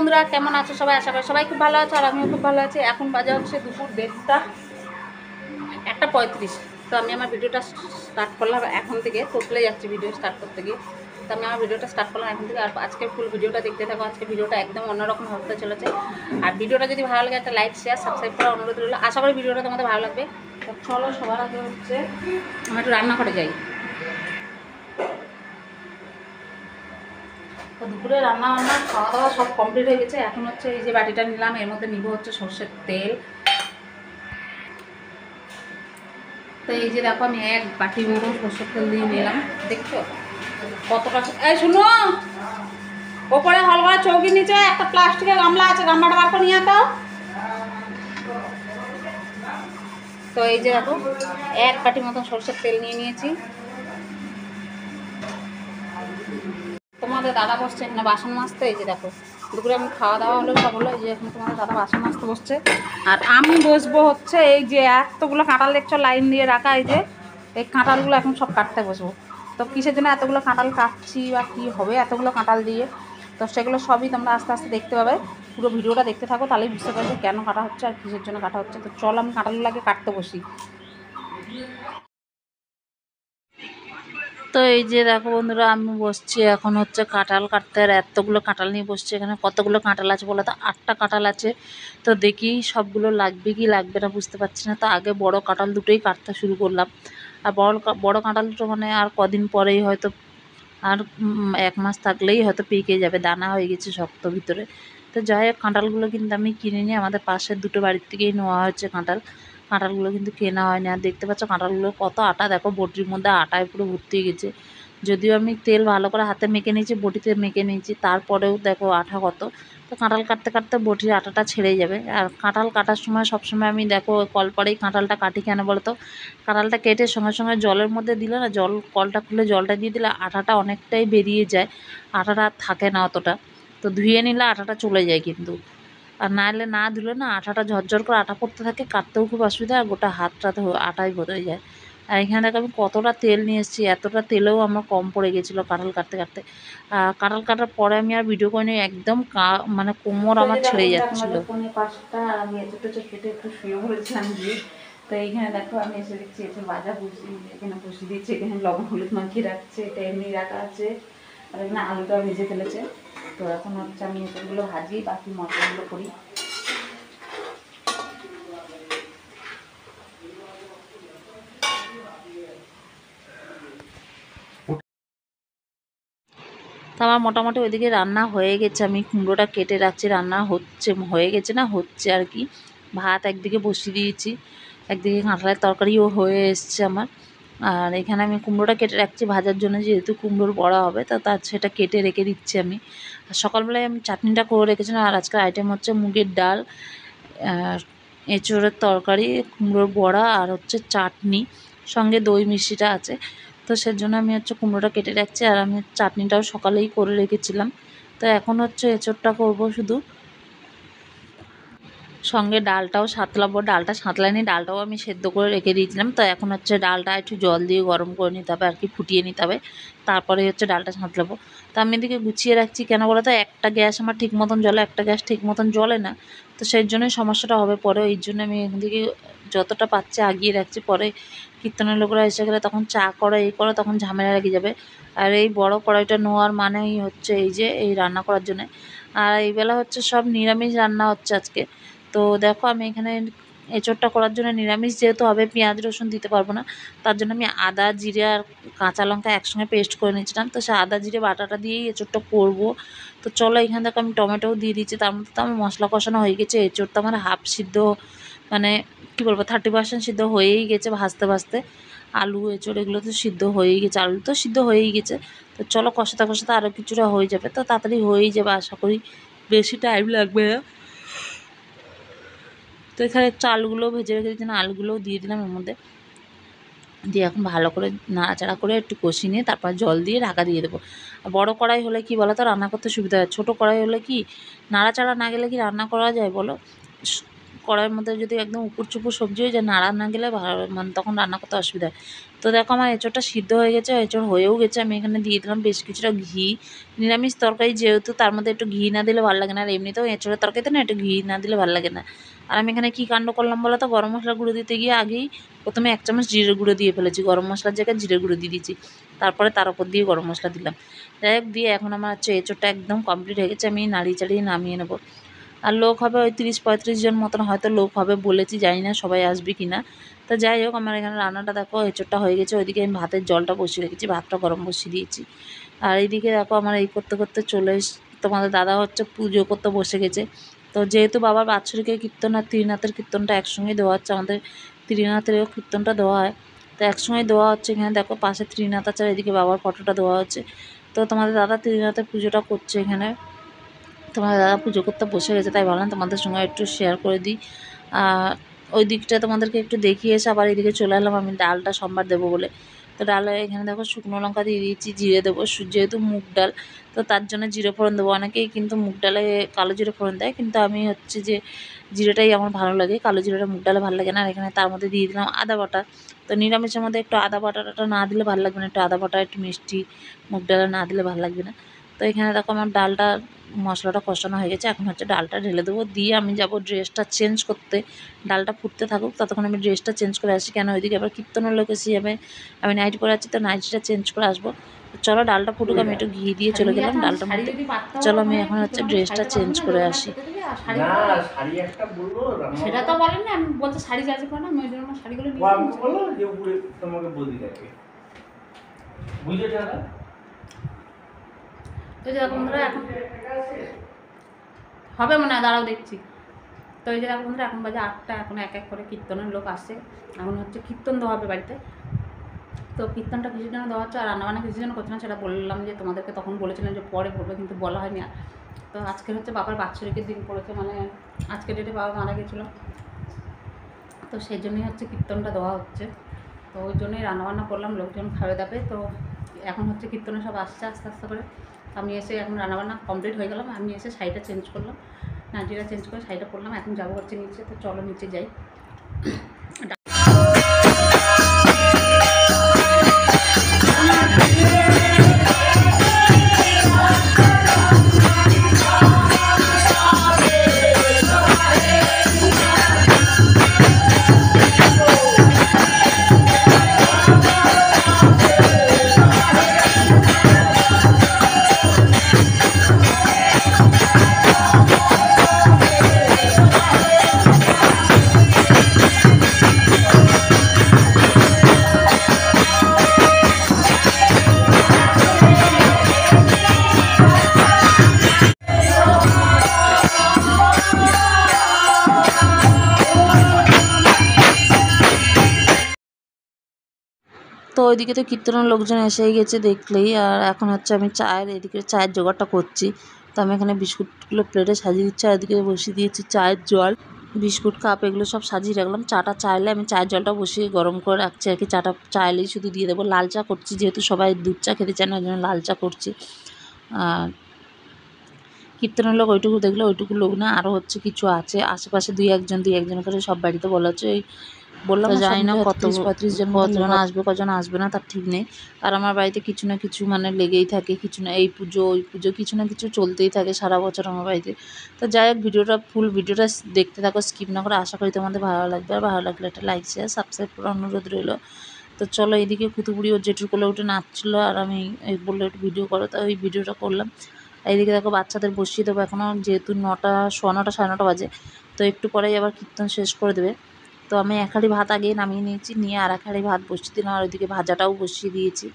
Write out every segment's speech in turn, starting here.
বন্ধুরা, কেমন আছো সবাই? আশা করি সবাই খুব ভালো আছো, আর আমিও খুব ভালো আছি। এখন বাজে হচ্ছে দুপুর 1:35। তো আমি আমার ভিডিওটা স্টার্ট করলাম এখন থেকে, তোতলে যাচ্ছি ভিডিও স্টার্ট করতে গিয়ে। তো আমি আমার ভিডিওটা স্টার্ট করলাম এখন থেকে। আর আজকে ফুল ভিডিওটা দেখতে থাকো। আজকে ভিডিওটা একদম অন্যরকম হতে চলেছে। আর ভিডিওটা যদি ভালো লাগে একটা লাইক, শেয়ার, সাবস্ক্রাইব করার অনুরোধ রইল। আশা করি ভিডিওটা তোমাদের ভালো লাগবে। তো চলো, সবার আগে হচ্ছে আমি একটু রান্না করে যাই। তো দুপুরে রান্না খাওয়া দাওয়া সব কমপ্লিট হয়ে গেছে। এখন হচ্ছে এই যে বাটিটা নিলাম, এর মধ্যে নিব হচ্ছে সর্ষের তেল। তো এই যে দেখো, আমি এক বাটি মতো সর্ষের তেল দিয়ে নিলাম। দেখছো কতটা? এই শুনো, ওপরে হল করা চৌকির নিচে একটা প্লাস্টিকের গামলা আছে, গামলাটা বার করে নিয়ে তো। তো এই যে দেখো, এক বাটি মতো সর্ষের তেল নিয়ে নিয়েছি। তোমাদের দাদা বসছে এখানে বাসন মাজতে। এই যে দেখো, দুপুরে আমি খাওয়া দাওয়া হলো, সব হলো। এই যে এখন তোমাদের দাদা বাসন মাজতে বসছে, আর আমি বসবো হচ্ছে এই যে এতগুলো কাঁঠাল দেখছো লাইন দিয়ে রাখা, এই যে এই কাঁঠালগুলো এখন সব কাটতে বসবো। তো কিসের জন্য এতগুলো কাঁঠাল কাটছি বা কী হবে এতগুলো কাঁঠাল দিয়ে, তো সেগুলো সবই তোমরা আস্তে আস্তে দেখতে পাবে। পুরো ভিডিওটা দেখতে থাকো, তাহলেই বুঝতে পারবে কেন কাটা হচ্ছে আর কিসের জন্য কাটা হচ্ছে। তো চল আমি কাঁঠালগুলোকে কাটতে বসি। তো এই যে দেখো বন্ধুরা, আমি বসছি এখন হচ্ছে কাঁঠাল কাটতে। আর এতগুলো কাঁঠাল নিয়ে বসছি। এখানে কতগুলো কাঁঠাল আছে বলো তো? 8টা কাঁঠাল আছে। তো দেখি সবগুলো লাগবে কি লাগবে না বুঝতে পারছি না। তো আগে বড় কাঁঠাল দুটোই কাটতে শুরু করলাম। আর বড় কাঁঠাল দুটো মানে আর কদিন পরেই হয়তো, আর 1 মাস থাকলেই হয়তো পেকে যাবে, দানা হয়ে গেছে শক্ত ভিতরে। তো যাই হোক, কাঁঠালগুলো কিন্তু আমি কিনে নিয়ে আমাদের পাশের দুটো বাড়ির থেকেই নেওয়া হয়েছে কাঁঠালগুলো কিন্তু কেনা হয়নি। আর দেখতে পাচ্ছ কাঁঠালগুলো কত আটা, দেখো বটির মধ্যে আটায় পুরো ভর্তি হয়ে গেছে। যদিও আমি তেল ভালো করে হাতে মেখে নিয়েছি, বটিতে মেখে নিয়েছি, তারপরেও দেখো আঠা কত। তো কাঁঠাল কাটতে কাটতে বটির আটাটা ছেড়ে যাবে। আর কাঁঠাল কাটার সময় সবসময় আমি দেখো কলপাড়েই কাঁঠালটা কাটি। কেন বলো তো? কাঁঠালটা কেটে সঙ্গে সঙ্গে জলের মধ্যে দিলে না, কলটা খুলে জলটা দিয়ে দিলে আটাটা অনেকটাই বেরিয়ে যায়, আটাটা আর থাকে না অতটা। তো ধুয়ে নিলে আটাটা চলে যায় কিন্তু। আর নাহলে না ধুলে না আটাটা ঝরঝর করে আটা পড়তে থাকে, কাটতেও খুব অসুবিধা, আর গোটা হাতটাতে আটাই ভরে যায়। আর এখানে দেখো আমি কতটা তেল নিয়ে এসেছি, এতটা তেলেও আমার কম পড়ে গেছিলো কাঁঠাল কাটতে কাটতে। কাঁঠাল কাটার পরে আমি আর ভিডিও করিনি, একদম মানে কোমর আমার ছেড়ে যাচ্ছিলো। 5:30 আর আমি এতটা কেটে একটু শুয়ে পড়েছিলাম গিয়ে। তো এইখানে দেখো আমি এসে দেখছি এসে ভাজা এখানে বসিয়ে দিয়েছি। এখানে লবণ হলুদ মাখিয়ে রাখছে, এটা এমনি রাখা আছে। আর এখানে আলুটা ভেজে ফেলেছে। তো এখন হচ্ছে আমি এগুলো ভাজি, বাকি মশলাগুলো করি। তো আমার মোটামুটি ওইদিকে রান্না হয়ে গেছে। আমি কুমড়োটা কেটে রাখছি, রান্না হয়ে গেছে না হচ্ছে আর কি। ভাত একদিকে বসিয়ে দিয়েছি, একদিকে কাঁঠালের তরকারিও হয়ে এসছে আমার। আর এখানে আমি কুমড়োটা কেটে রাখছি ভাজার জন্য, যেহেতু কুমড়োর বড়া হবে, তো সেটা কেটে রেখে দিচ্ছি আমি। আর সকালবেলায় আমি চাটনিটা করে রেখেছিলাম। আর আজকের আইটেম হচ্ছে মুগের ডাল, এঁচোড়ের তরকারি, কুমড়োর বড়া, আর হচ্ছে চাটনি, সঙ্গে দই মিষ্টিটা আছে। তো সেজন্য আমি হচ্ছে কুমড়োটা কেটে রাখছি। আর আমি চাটনিটাও সকালেই করে রেখেছিলাম। তো এখন হচ্ছে এঁচোড়টা করব শুধু, সঙ্গে ডালটাও সাঁতলাবো। ডালটা সাঁতলাইনি, ডালটাও আমি সেদ্ধ করে রেখে দিয়েছিলাম। তো এখন হচ্ছে ডালটা একটু জল দিয়ে গরম করে নিতে হবে আর কি, ফুটিয়ে নিতে হবে, তারপরে হচ্ছে ডালটা সাঁতলাবো। তো আমি এদিকে গুছিয়ে রাখছি। কেন বলো তো? একটা গ্যাস আমার ঠিক মতন জ্বলে, একটা গ্যাস ঠিক মতন জ্বলে না। তো সেই জন্যই সমস্যাটা হবে পরে। এই জন্য আমি এদিকে যতটা পাচ্ছি আগিয়ে রাখছি। পরে কীর্তনের লোকরা এসে গেলে তখন চা করো এই করো, তখন ঝামেলা লেগে যাবে। আর এই বড় কড়াইটা নেওয়ার মানেই হচ্ছে এই যে এই রান্না করার জন্যে। আর এই বেলা হচ্ছে সব নিরামিষ রান্না হচ্ছে আজকে। তো দেখো আমি এখানে এঁচোড়টা করার জন্য নিরামিষ যেহেতু হবে, পেঁয়াজ রসুন দিতে পারবো না, তার জন্য আমি আদা জিরে আর কাঁচা লঙ্কা একসঙ্গে পেস্ট করে নিয়েছিলাম। তো সে আদা জিরে বাটাটা দিয়েই এঁচোড়টা করবো। তো চলো, এখানে দেখো আমি টমেটোও দিয়ে দিচ্ছি। তার মধ্যে তো আমার মশলা কষানো হয়ে গেছে। এঁচোড়টা আমার হাফ সিদ্ধ, মানে কী বলবো, 30% সিদ্ধ হয়েই গেছে ভাজতে ভাজতে। আলু এঁচোড় এগুলো তো সিদ্ধ হয়েই গেছে, আলু তো সিদ্ধ হয়েই গেছে। তো চলো, কষাতে কষাতে আরও কিছুটা হয়ে যাবে, তো তাড়াতাড়ি হয়েই যাবে আশা করি, বেশি টাইম লাগবে না। তো এখানে আলুগুলো ভেজে রেখে দিয়েছি, আলুগুলোও দিয়ে দিলাম এর মধ্যে, দিয়ে এখন ভালো করে নাড়াচাড়া করে একটু কষিয়ে নিয়ে তারপর জল দিয়ে ঢাকা দিয়ে দেবো। বড় কড়াই হলে কি বলো তো, রান্না করতে সুবিধা হয়। ছোটো কড়াই হলে কি নাড়াচাড়া না গেলে কি রান্না করা যায় বলো? কড়াইয়ের মধ্যে যদি একদম উপুর চুপুর সবজি হয়ে যায়, নাড়া না গেলে মানে তখন রান্না করতে অসুবিধা হয়। তো তো দেখো আমার এঁচোড়টা সিদ্ধ হয়ে গেছে, এঁচোড় হয়েও গেছে। আমি এখানে দিয়ে দিলাম বেশ কিছুটা ঘি। নিরামিষ তরকারি যেহেতু তার মধ্যে একটু ঘি না দিলে ভালো লাগে না, আর এমনিতেও এঁচোড়ের তরকারিতে না একটু ঘি না দিলে ভালো লাগে না। আর আমি এখানে কী কাণ্ড করলাম বলো তো, গরম মশলা গুঁড়ো দিতে গিয়ে আগেই প্রথমে 1 চামচ জিরে গুঁড়ো দিয়ে ফেলেছি, গরম মশলার জায়গায় জিরে গুঁড়ো দিয়ে দিয়েছি, তারপরে তার উপর দিয়ে গরম মশলা দিলাম। যাই হোক, দিয়ে এখন আমার হচ্ছে এঁচোড়টা একদম কমপ্লিট হয়ে গেছে। আমি নাড়িয়ে চাড়িয়ে নামিয়ে নেবো। আর লোক হবে ওই 30-35 জন মতন হয়তো লোক হবে বলেছি, জানি না সবাই আসবে কি না। তো যাই হোক, আমার এখানে রান্নাটা দেখো, এঁচোড়টা হয়ে গেছে। ওইদিকে আমি ভাতের জলটা বসিয়ে রেখেছি, ভাতটা গরম বসিয়ে দিয়েছি। আর এইদিকে দেখো আমার এই করতে করতে চলে তোমাদের দাদা হচ্ছে পুজো করতে বসে গেছে। তো যেহেতু বাবার বাৎসরিকের কীর্তন আর ত্রিনাথের কীর্তনটা একসঙ্গে দেওয়া হচ্ছে, আমাদের ত্রিনাথেরও কীর্তনটা দেওয়া হয়, তো একসঙ্গে দেওয়া হচ্ছে। এখানে দেখো পাশে ত্রিনাথ আছে, এদিকে বাবার ফটোটা দেওয়া হচ্ছে। তো তোমাদের দাদা ত্রিনাথের পুজোটা করছে এখানে। তোমার দাদা পুজো করতে বসে গেছে, তাই ভাবলাম তোমাদের সঙ্গে একটু শেয়ার করে দিই। ওই দিকটা তোমাদেরকে একটু দেখিয়ে এসে আবার এদিকে চলে এলাম আমি ডালটা সোমবার দেবো বলে। তো ডালে এখানে দেখো শুকনো লঙ্কা দিয়ে দিয়েছি, জিরে দেবো, যেহেতু মুগ ডাল তো তার জন্য জিরে ফোড়ন দেবো। অনেকেই কিন্তু মুগ ডালে কালো জিরে ফোড়ন দেয়, কিন্তু আমি হচ্ছে যে জিরেটাই আমার ভালো লাগে, কালো জিরেটা মুগ ডালে ভালো লাগে না। আর এখানে তার মধ্যে দিয়ে দিলাম আদা বাটা। তো নিরামিষের মধ্যে একটু আদা বাটাটা না দিলে ভালো লাগবে না, একটু আদা বাটা একটু মিষ্টি মুগ ডালে না দিলে ভালো লাগবে না। তো এখানে দেখো আমার ডালটা মশলাটা কষানো হয়ে গেছে, এখন হচ্ছে ডালটা ঢেলে দেবো, দিয়ে আমি যাব ড্রেসটা চেঞ্জ করতে। ডালটা ফুটতে থাকুক, ততক্ষণ আমি ড্রেসটা চেঞ্জ করে আসি, কেন ওইদিকে আবার কীর্তনের লোক এসে যাবে। আমি নাইটি পরে আছি, তো নাইটিটা চেঞ্জ করে আসবো। চলো ডালটা ফুটুক, আমি একটু ঘি দিয়ে চলে গেলাম ডালটার মধ্যে। চলো আমি এখন হচ্ছে ড্রেসটা চেঞ্জ করে আসি। সেটা তো বলেন না, আমি বলতে শাড়ি চাইছি না, আমি ওই জন্য শাড়িগুলো নিয়ে বলো যে উপরে তোমাকে বলি থাকে বুঝে যাবে। তো যে বন্ধুরা এখন হবে মনে হয়, দাঁড়াও দেখছি। তো এই যে বন্ধুরা এখন বাজে 8টা, এখন এক এক করে কীর্তনের লোক আসছে। এখন হচ্ছে কীর্তন দেওয়া হবে বাড়িতে। তো কীর্তনটা কিছু জন্য দেওয়া হচ্ছে, আর রান্নাবান্না কিছু জন্য করছে না, সেটা বললাম যে তোমাদেরকে তখন বলেছিলাম যে পরে বলবে, কিন্তু বলা হয়নি। আর তো আজকে হচ্ছে বাবার বাৎসরিকের দিন পড়েছে, মানে আজকে ডেটে বাবা মারা গেছিলো, তো সেই জন্যই হচ্ছে কীর্তনটা দেওয়া হচ্ছে। তো ওই জন্যই রান্নাবান্না করলাম, লোকজন খাবে দাবে। তো এখন হচ্ছে কীর্তনে সব আসছে আস্তে আস্তে করে। আমি এসে এখন রান্নাবান্না কমপ্লিট হয়ে গেলাম, আমি এসে শাড়িটা চেঞ্জ করলাম, নাইটিটা চেঞ্জ করে শাড়িটা পরলাম। এখন যাবো হচ্ছে নিচে। তো চলো নিচে যাই। তো ওইদিকে তো কীর্তনের লোকজন এসেই গেছে দেখলেই। আর এখন হচ্ছে আমি এদিকে চায়ের জোগাড়টা করছি। তো আমি এখানে বিস্কুটগুলো প্লেটে সাজিয়ে দিচ্ছি, আর এদিকে বসিয়ে দিয়েছি চায়ের জল, বিস্কুট কাপ এগুলো সব সাজিয়ে রাখলাম। চাটা চাইলে আমি চায়ের জলটা বসিয়ে গরম করে রাখছি আর কি, চাটা চাইলেই শুধু দিয়ে দেবো। লাল চা করছি, যেহেতু সবাই দুধ চা খেতে চায় না, ওই জন্য লাল চা করছি। আর কীর্তনের লোক ওইটুকু দেখলে, ওইটুকু লোক না, আরও হচ্ছে কিছু আছে আশেপাশে, দুই একজন করে সব বাড়িতে বলা হচ্ছে। বললাম জানি না কত 35 জন কতজন আসবে, কজন আসবে না তার ঠিক নেই। আর আমার বাড়িতে কিছু না কিছু মানে লেগেই থাকে, কিছু না এই পুজো ওই পুজো, কিছু না কিছু চলতেই থাকে সারা বছর আমার বাড়িতে। তো যাই হোক, ফুল ভিডিওটা দেখতে থাকো, স্কিপ না করে। আশা করি তোমাদের ভালো লাগবে, আর ভালো লাগলে একটা লাইক শেয়ার সাবস্ক্রাইব করার অনুরোধ রইল। তো চলো, এইদিকে কুতুবুড়ি ওর জেঠুর কোলে উঠে নাচছিলো, আর আমি বললো একটু ভিডিও করো, তো ওই ভিডিওটা করলাম। এইদিকে দেখো বাচ্চাদের বসিয়ে দেবো এখনও, যেহেতু 9টা 9:15 সাড়ে 9টা বাজে, তো একটু পরেই আবার কীর্তন শেষ করে দেবে। তো আমি এক হাঁড়ি ভাত আগে নামিয়ে নিয়েছি, নিয়ে আর এক হাঁড়ি ভাত বসিয়ে দিলাম, আর ওইদিকে ভাজাটাও বসিয়ে দিয়েছি।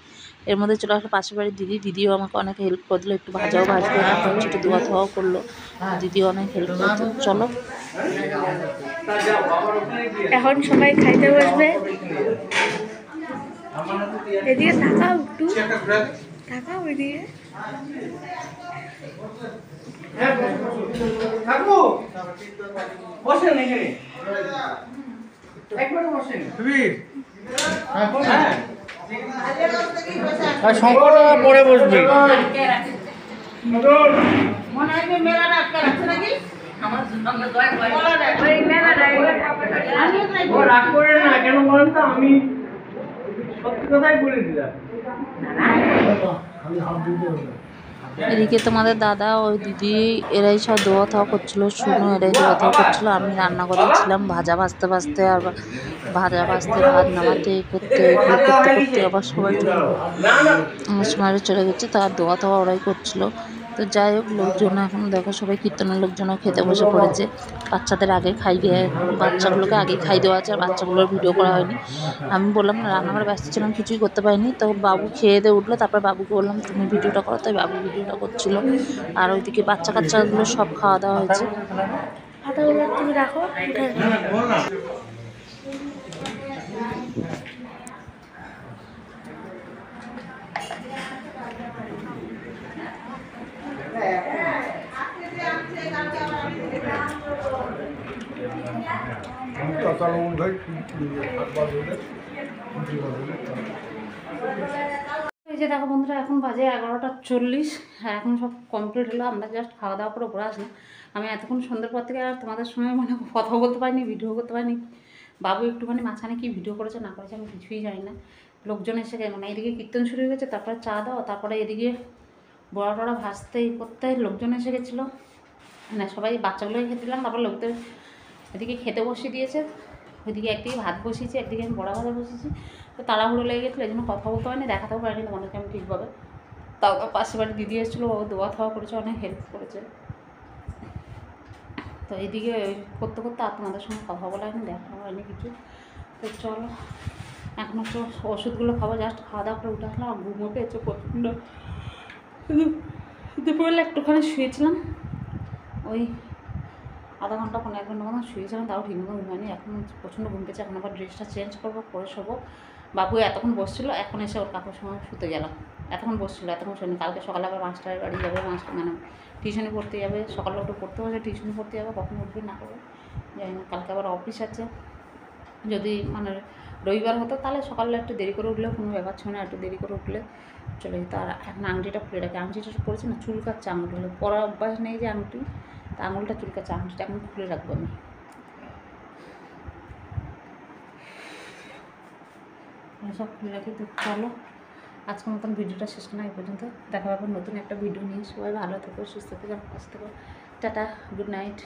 এর মধ্যে চলে আসলে পাশের বাড়ির দিদিও আমাকে অনেক হেল্প করে দিল, একটু ভাজাও ভাজবে, হচ্ছে একটু ধোয়া ধোয়াও করলো, দিদিও অনেক হেল্প করতো। চলো এখন সবাই খাইতে বসবে। এদিকে তাকাও, একটু তাকাও এদিকে। বসেন এখানে, একবার বসেন। আর শঙ্কর পরে বসবে। মনে হয় মেলাটা আটকে রাখছে নাকি? রাগ করে না কেন বলেন তো, আমি এদিকে তোমাদের দাদা ওই দিদি এরাই সব দোয়া থাওয়া করছিল, শুনো এরাই দোয়া থাওয়া করছিল। আমি রান্না করেই ছিলাম, ভাজা ভাজতে ভাজতে আর ভাজা ভাজতে ভাত নামাতে এই করতে এগুলো করতে করতে আবার সবাই আমার সময় চলে গেছে। তো আর দোয়া থাওয়া ওরাই করছিল। তো যাই হোক, লোকজন এখন দেখো সবাই কীর্তনের লোকজনও খেতে বসে পড়েছে। বাচ্চাদের আগে খাইয়ে, বাচ্চাগুলোকে আগেই খাই দেওয়া আছে, আর বাচ্চাগুলোর ভিডিও করা হয়নি। আমি বললাম না, রান্নাঘরে ব্যস্ত ছিলাম, কিছুই করতে পারিনি। তো বাবু খেয়ে দিয়ে উঠলো, তারপর বাবুকে বললাম তুমি ভিডিওটা করো, তাই বাবু ভিডিওটা করছিল। আর ওইদিকে বাচ্চা কাচ্চাগুলো সব খাওয়া দাওয়া হয়েছে। পাতাগুলো তুমি রাখো, উঠে এই যে দেখো বন্ধুরা, এখন বাজে 11:40। হ্যাঁ, এখন সব কমপ্লিট হলো, আমরা জাস্ট খাওয়া দাওয়া করে উপরে আসলাম। আমি এতক্ষণ সন্ধ্যের পর থেকে আর তোমাদের সঙ্গে মানে কথা বলতে পারিনি, ভিডিও করতে পারিনি। বাবু একটুখানি মাঝখানে কি ভিডিও করেছে না করেছে আমি কিছুই জানি না। লোকজন এসে মানে এদিকে কীর্তন শুরু হয়ে গেছে, তারপরে চা দাও, তারপরে এদিকে বড়া টড়া ভাজতে এই করতে লোকজন এসে গেছিলো। মানে সবাই বাচ্চাগুলোকে খেতে দিলাম, তারপর লোকদের এদিকে খেতে বসিয়ে দিয়েছে। ওইদিকে একদিকে ভাত বসিয়েছি, একদিকে আমি বড়া ভাজা বসিয়েছি। তো তাড়াহুড়ো লেগে গেছিলো, এই জন্য কথা বলতে পারিনি, দেখাতেও পারিনি তোমাদেরকে আমি ঠিকভাবে। তাও পাশে বাড়ি দিদি এসেছিলো, ও দোয়া খাওয়া করেছে, অনেক হেল্প করেছে। তো এইদিকে করতে করতে আর তোমাদের সঙ্গে কথা বলা হয়নি, দেখা হয়নি কিছু। তো চলো, এখন একটু ওষুধগুলো খাবো, জাস্ট খাওয়া দাওয়া করে উঠে আসলাম। আর ঘুমো পেয়েছে প্রচণ্ড। দুপুরবেলা একটুখানি শুয়েছিলাম, ওই আধা ঘন্টা 1 ঘন্টা মতো শুয়েছিলাম, তাও ঠিক মতো ঘুমায়নি। এখন প্রচণ্ড ঘুম পেয়েছে। এখন আবার ড্রেসটা চেঞ্জ করবো, পরে শোবো। বাবু এতক্ষণ বসছিল, এখন এসে ওর কাকুর সময় শুতে গেলাম। এতক্ষণ বসছিল, এতক্ষণ শুনি। কালকে সকালে আবার মাস্টারের বাড়ি যাবে, মানে টিউশনি পড়তে যাবে। সকালে একটু পড়তে বসে টিউশনি পড়তে যাবে, কখন উঠবে না করবে জানি না। কালকে আবার অফিস আছে। যদি মানে রবিবার হতো তাহলে সকালে একটু দেরি করে উঠলেও কোনো ব্যাপার ছিল না, একটু দেরি করে উঠলে চলে যেত। আর এখন আংটিটা খুলে রাখে, আংটিটা পড়েছে না, চুলকাচ্ছে আঙুলগুলো, পরা অভ্যাস নেই যে আংটি, তা আঙুলটা চুলকাচ্ছে। আংটিটা এখন খুলে রাখবো আমি। সব খুলে রাখি। তো চলো, আজকের মতন ভিডিওটা শেষ না, এই পর্যন্ত। দেখা হবে নতুন একটা ভিডিও নিয়ে। সবাই ভালো থেকো, সুস্থ থেকো, পাশে থেকো। Tata, good night.